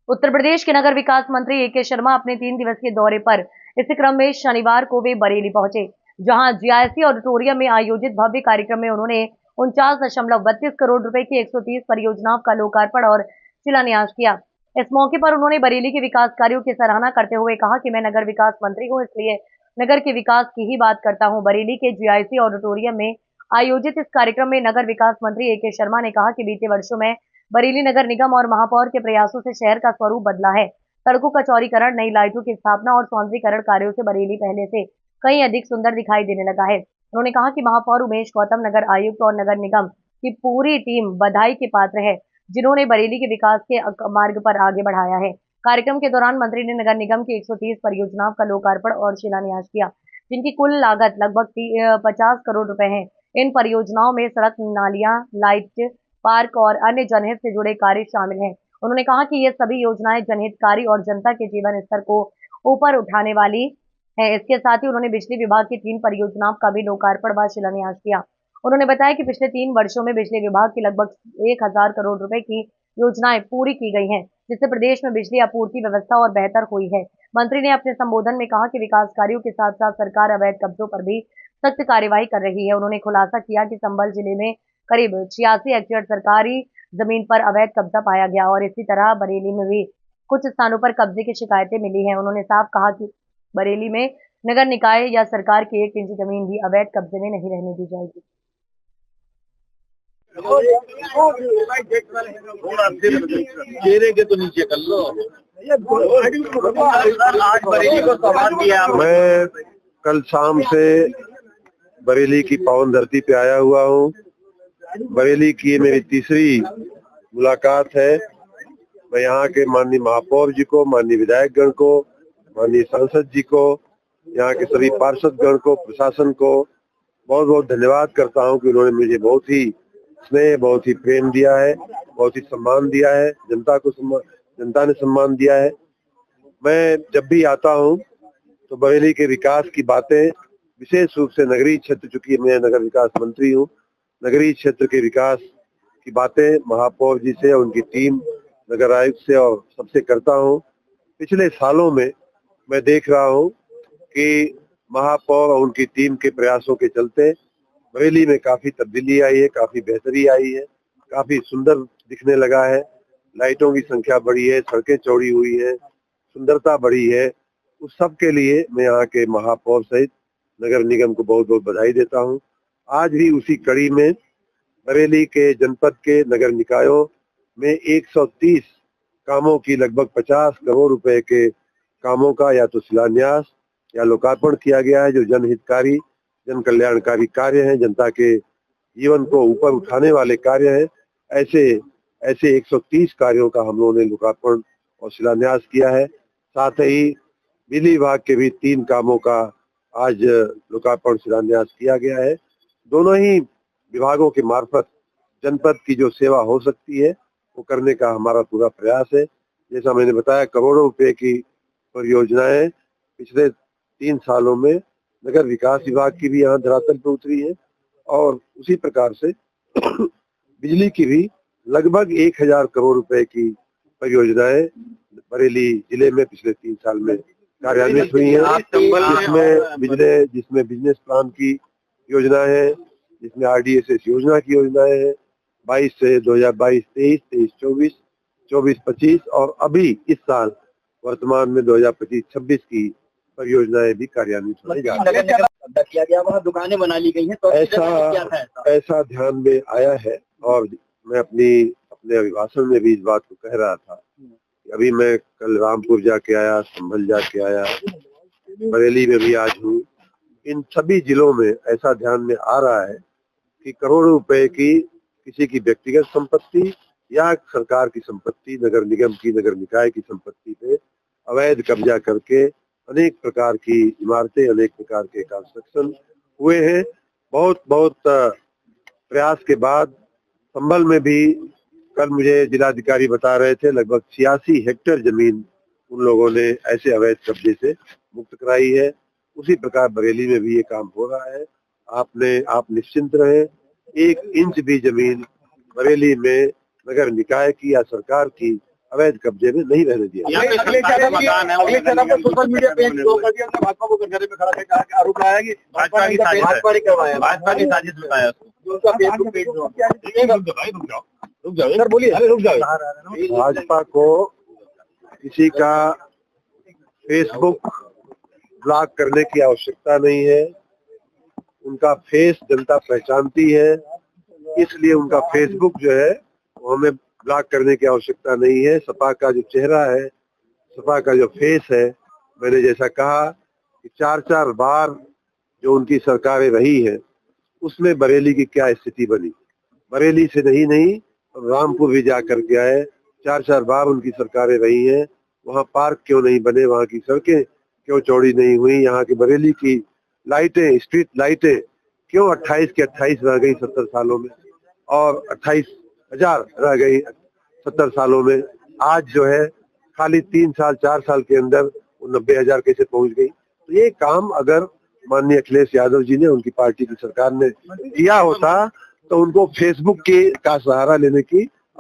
उत्तर प्रदेश के नगर विकास मंत्री ए.के. शर्मा अपने 3 दिवसीय दौरे पर इसी क्रम में शनिवार को वे बरेली पहुंचे, जहां जीआईसी ऑडिटोरियम में आयोजित भव्य कार्यक्रम में उन्होंने 49.32 करोड़ रुपए की 130 परियोजनाओं का लोकार्पण और शिलान्यास किया। इस मौके पर उन्होंने बरेली के विकास कार्यों की सराहना करते हुए कहा कि मैं नगर विकास मंत्री हूं, इसलिए नगर के विकास की ही बात करता हूं। बरेली के जीआईसी ऑडिटोरियम में आयोजित इस कार्यक्रम में नगर विकास मंत्री ए.के. शर्मा ने कहा कि बीते वर्षों में बरेली नगर निगम और महापौर के प्रयासों से शहर का स्वरूप बदला है। सड़कों का चौड़ीकरण, नई लाइटों की स्थापना और सौंदर्यीकरण कार्यों से बरेली पहले से कहीं अधिक सुंदर दिखाई देने लगा है। उन्होंने कहा कि महापौर उमेश गौतम, नगर आयुक्त और नगर निगम की पूरी टीम बधाई के पात्र है, जिन्होंने बरेली के विकास के मार्ग पर आगे बढ़ाया है। कार्यक्रम के दौरान मंत्री ने नगर निगम की 130 परियोजनाओं का लोकार्पण और शिलान्यास किया, जिनकी कुल लागत लगभग 50 करोड़ रुपए है। इन परियोजनाओं में सड़क, नालियां, लाइट, पार्क और अन्य जनहित से जुड़े कार्य शामिल हैं। उन्होंने कहा कि ये सभी योजनाएं जनहितकारी और जनता के जीवन स्तर को ऊपर उठाने वाली है। इसके साथ ही उन्होंने बिजली विभाग की 3 परियोजनाओं का भी लोकार्पण व शिलान्यास किया। उन्होंने बताया कि पिछले 3 वर्षों में बिजली विभाग की लगभग 1000 करोड़ रुपए की योजनाएं पूरी की गई हैं, जिससे प्रदेश में बिजली आपूर्ति व्यवस्था और बेहतर हुई है। मंत्री ने अपने संबोधन में कहा कि विकास कार्यों के साथ साथ सरकार अवैध कब्जों पर भी सख्त कार्यवाही कर रही है। उन्होंने खुलासा किया कि संभल जिले में करीब 86 हेक्टेयर सरकारी जमीन पर अवैध कब्जा पाया गया और इसी तरह बरेली में भी कुछ स्थानों पर कब्जे की शिकायतें मिली हैं। उन्होंने साफ कहा कि बरेली में नगर निकाय या सरकार की 1 इंच जमीन भी अवैध कब्जे में नहीं रहने दी जाएगी। चेहरे के तो नीचे कर लो। मैं कल शाम से बरेली की पावन धरती पे आया हुआ हूँ। बरेली की मेरी तीसरी मुलाकात है। मैं यहाँ के माननीय महापौर जी को, माननीय विधायकगण को, माननीय सांसद जी को, यहाँ के सभी पार्षदगण को, प्रशासन को बहुत बहुत धन्यवाद करता हूँ कि उन्होंने मुझे बहुत ही स्नेह, बहुत ही प्रेम दिया है, बहुत ही सम्मान दिया है। जनता ने सम्मान दिया है। मैं जब भी आता हूँ तो बरेली के विकास की बातें, विशेष रूप से नगरीय क्षेत्र, चूंकि मैं नगर विकास मंत्री हूँ, नगरीय क्षेत्र के विकास की बातें महापौर जी से, उनकी टीम, नगर आयुक्त से और सबसे करता हूँ। पिछले सालों में मैं देख रहा हूँ कि महापौर और उनकी टीम के प्रयासों के चलते बरेली में काफी तब्दीली आई है, काफी बेहतरी आई है, काफी सुंदर दिखने लगा है। लाइटों की संख्या बढ़ी है, सड़कें चौड़ी हुई है, सुंदरता बढ़ी है। उस सब के लिए मैं यहाँ के महापौर सहित नगर निगम को बहुत बहुत बधाई देता हूँ। आज भी उसी कड़ी में बरेली के जनपद के नगर निकायों में 130 कामों की लगभग 50 करोड़ रुपए के कामों का या तो शिलान्यास या लोकार्पण किया गया है, जो जनहितकारी, जन कल्याणकारी कार्य हैं, जनता के जीवन को ऊपर उठाने वाले कार्य हैं। ऐसे 130 कार्यों का हम लोगों ने लोकार्पण और शिलान्यास किया है। साथ ही बिजली विभाग के भी 3 कामों का आज लोकार्पण शिलान्यास किया गया है। दोनों ही विभागों के मार्फत जनपद की जो सेवा हो सकती है वो करने का हमारा पूरा प्रयास है। जैसा मैंने बताया, करोड़ों रुपए की परियोजनाएं पिछले 3 सालों में नगर विकास विभाग की भी यहाँ धरातल पर उतरी है और उसी प्रकार से बिजली की भी लगभग 1000 करोड़ रुपए की परियोजनाएं बरेली जिले में पिछले 3 साल में कार्यान्वित हुई है, जिसमें बिजनेस प्लान की योजना है, जिसमें RDSS योजना की योजनाएं हैं 22 से 2022-23, 23-24, 24-25 और अभी इस साल वर्तमान में 2025-26 की परियोजनाएं भी कार्यान्वित होने जा रही है। किया गया, वहाँ दुकानें बना ली गई हैं, तो ऐसा ध्यान में आया है और मैं अपने अभिभाषण में भी इस बात को कह रहा था। अभी मैं कल रामपुर जाके आया, संभल जाके आया, बरेली में भी आज हूँ। इन सभी जिलों में ऐसा ध्यान में आ रहा है कि करोड़ों रुपए की किसी की व्यक्तिगत संपत्ति या सरकार की संपत्ति, नगर निगम की, नगर निकाय की संपत्ति पे अवैध कब्जा करके अनेक प्रकार की इमारतें, अनेक प्रकार के कंस्ट्रक्शन हुए हैं। बहुत प्रयास के बाद संभल में भी कल मुझे जिलाधिकारी बता रहे थे लगभग 86 हेक्टेयर जमीन उन लोगों ने ऐसे अवैध कब्जे से मुक्त कराई है। उसी प्रकार बरेली में भी ये काम हो रहा है। आप निश्चिंत रहें, 1 इंच भी जमीन बरेली में नगर निकाय की या सरकार की अवैध कब्जे में नहीं रहने दिया। अगले चरण में सोशल मीडिया पेज ब्लॉक कर दिया, भाजपा को कटघरे में खड़ा करके आरोप लगाया कि भाजपा ने करवाया, भाजपा की साजिश बताया उसका फेसबुक पेज। रुक जाओ सर, बोलिए, रुक जाओ। भाजपा को किसी का फेसबुक ब्लॉक करने की आवश्यकता नहीं है। उनका फेस जनता पहचानती है, इसलिए उनका फेसबुक जो है वो हमें ब्लॉक करने की आवश्यकता नहीं है। सपा का जो चेहरा है, सपा का जो फेस है, मैंने जैसा कहा कि 4-4 बार जो उनकी सरकारें रही है उसमें बरेली की क्या स्थिति बनी। बरेली से नहीं रामपुर भी जा करके आए। 4-4 बार उनकी सरकारें रही हैं, वहाँ पार्क क्यों नहीं बने, वहाँ की सड़कें क्यों चौड़ी नहीं हुई, यहाँ की बरेली की लाइटें, स्ट्रीट लाइटें क्यों 28 के 28 रह गई 70 सालों में, और 28,000 रह गई 70 सालों में। आज जो है खाली 3 साल 4 साल के अंदर वो 90,000 कैसे पहुंच गई। तो ये काम अगर माननीय अखिलेश यादव जी ने, उनकी पार्टी की सरकार ने किया होता तो उनको फेसबुक का सहारा लेने की